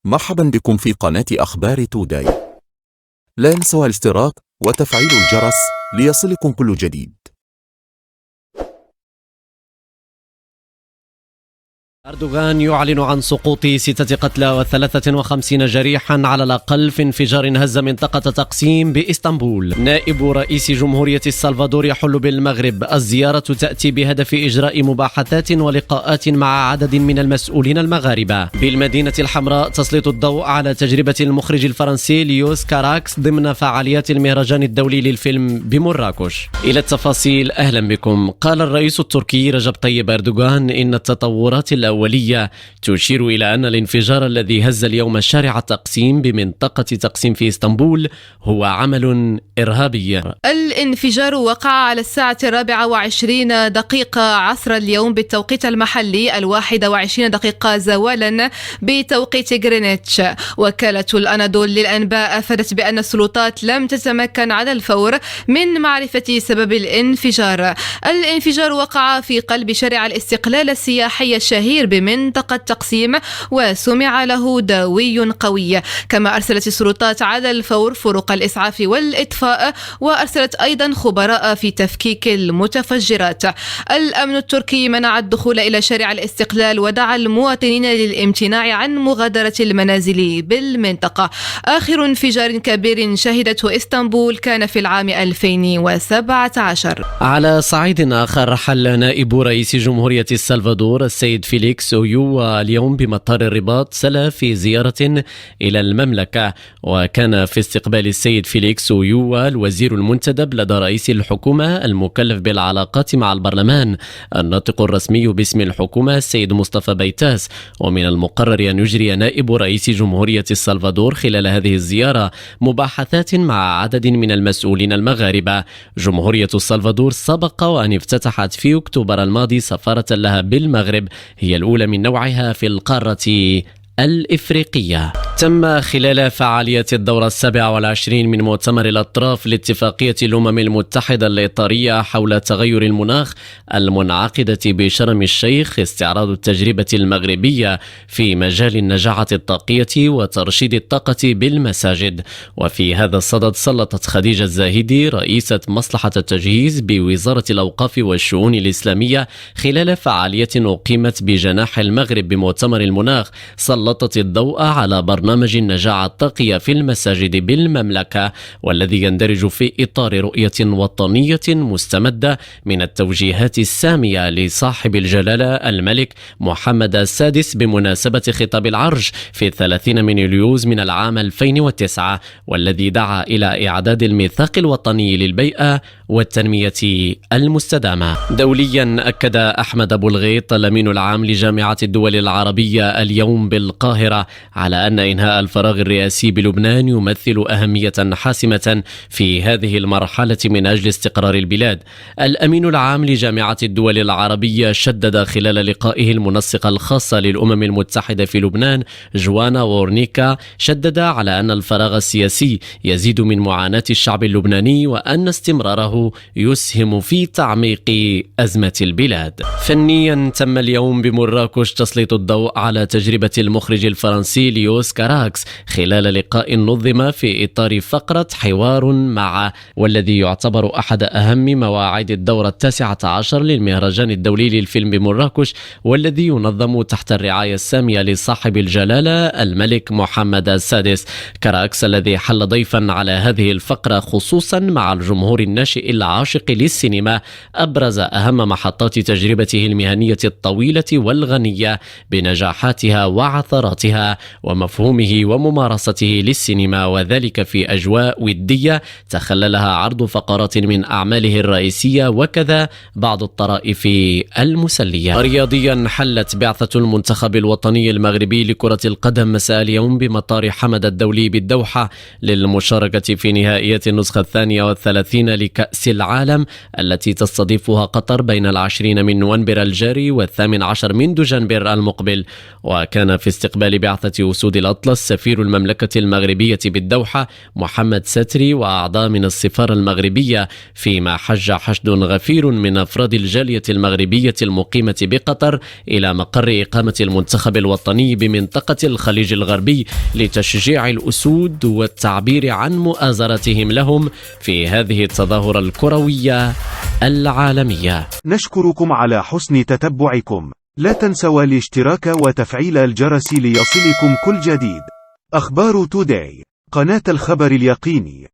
مرحبا بكم في قناة أخبار توداي. لا تنسوا الاشتراك وتفعيل الجرس ليصلكم كل جديد. أردوغان يعلن عن سقوط 6 قتلى و53 جريحا على الأقل في انفجار هز منطقة تقسيم بإسطنبول. نائب رئيس جمهورية السلفادور يحل بالمغرب. الزيارة تأتي بهدف إجراء مباحثات ولقاءات مع عدد من المسؤولين المغاربة. بالمدينة الحمراء تسليط الضوء على تجربة المخرج الفرنسي ليوس كاراكس ضمن فعاليات المهرجان الدولي للفيلم بمراكش. إلى التفاصيل، أهلا بكم. قال الرئيس التركي رجب طيب أردوغان إن التطورات الأولية تشير إلى أن الانفجار الذي هز اليوم شارع تقسيم بمنطقة تقسيم في إسطنبول هو عمل إرهابي. الانفجار وقع على الساعة 24 عصر اليوم بالتوقيت المحلي، 21 زوالا بتوقيت غرينتش. وكالة الأناضول للأنباء أفادت بأن السلطات لم تتمكن على الفور من معرفة سبب الانفجار. الانفجار وقع في قلب شارع الاستقلال السياحي الشهير بمنطقة تقسيم، وسمع له دوي قوي. كما أرسلت السلطات على الفور فرق الإسعاف والإطفاء، وأرسلت أيضا خبراء في تفكيك المتفجرات. الأمن التركي منع الدخول إلى شارع الاستقلال ودعا المواطنين للامتناع عن مغادرة المنازل بالمنطقة. آخر انفجار كبير شهدته إسطنبول كان في العام 2017. على صعيد آخر، حل نائب رئيس جمهورية السلفادور السيد فيليكس أويوا اليوم بمطار الرباط سلا في زيارة إلى المملكة. وكان في استقبال السيد فيليكس أويوا الوزير المنتدب لدى رئيس الحكومة المكلف بالعلاقات مع البرلمان الناطق الرسمي باسم الحكومة السيد مصطفى بيتاس. ومن المقرر أن يجري نائب رئيس جمهورية السلفادور خلال هذه الزيارة مباحثات مع عدد من المسؤولين المغاربة. جمهورية السلفادور سبق وأن افتتحت في أكتوبر الماضي سفارة لها بالمغرب، هي الأولى من نوعها في القارة الإفريقية. تم خلال فعاليات الدورة 27 من مؤتمر الأطراف لاتفاقية الأمم المتحدة الإطارية حول تغير المناخ المنعقدة بشرم الشيخ استعراض التجربة المغربية في مجال النجاعة الطاقية وترشيد الطاقة بالمساجد. وفي هذا الصدد سلطت خديجة الزاهدي رئيسة مصلحة التجهيز بوزارة الأوقاف والشؤون الإسلامية خلال فعالية أقيمت بجناح المغرب بمؤتمر المناخ سلطت الضوء على برنامج النجاعة الطاقية في المساجد بالمملكة، والذي يندرج في إطار رؤية وطنية مستمدة من التوجيهات السامية لصاحب الجلالة الملك محمد السادس بمناسبة خطاب العرش في 30 من يوليوز من العام 2009، والذي دعا إلى إعداد الميثاق الوطني للبيئة والتنمية المستدامة. دوليا، أكد أحمد أبو الغيط الأمين العام لجامعة الدول العربية اليوم بالقاهرة على أن إنهاء الفراغ الرئاسي بلبنان يمثل أهمية حاسمة في هذه المرحلة من أجل استقرار البلاد. الأمين العام لجامعة الدول العربية شدد خلال لقائه المنسقة الخاصة للأمم المتحدة في لبنان جوانا وورنيكا، شدد على أن الفراغ السياسي يزيد من معاناة الشعب اللبناني، وأن استمراره يسهم في تعميق أزمة البلاد. فنيا، تم اليوم بمراكش تسليط الضوء على تجربة المخرج الفرنسي ليوس كاراكس خلال لقاء نظم في إطار فقرة حوار مع، والذي يعتبر أحد أهم مواعيد الدورة 19 للمهرجان الدولي للفيلم بمراكش، والذي ينظم تحت الرعاية السامية لصاحب الجلالة الملك محمد السادس. كاراكس الذي حل ضيفا على هذه الفقرة خصوصا مع الجمهور الناشئ العاشق للسينما أبرز أهم محطات تجربته المهنية الطويلة والغنية بنجاحاتها وعثراتها ومفهومه وممارسته للسينما، وذلك في أجواء ودية تخللها عرض فقرات من أعماله الرئيسية وكذا بعض الطرائف المسلية. رياضيا، حلت بعثة المنتخب الوطني المغربي لكرة القدم مساء اليوم بمطار حمد الدولي بالدوحة للمشاركة في نهائيات النسخة 32 لكأس العالم التي تستضيفها قطر بين 20 من نوفمبر الجاري و18 من دجنبر المقبل. وكان في استقبال بعثة أسود الأطلس الأطلس سفير المملكة المغربية بالدوحة محمد ستري وأعضاء من السفارة المغربية، فيما حج حشد غفير من أفراد الجالية المغربية المقيمة بقطر إلى مقر إقامة المنتخب الوطني بمنطقة الخليج الغربي لتشجيع الأسود والتعبير عن مؤازرتهم لهم في هذه التظاهرة الكروية العالمية. نشكركم على حسن تتبعكم. لا تنسوا الاشتراك وتفعيل الجرس ليصلكم كل جديد. أخبار توداي، قناة الخبر اليقيني.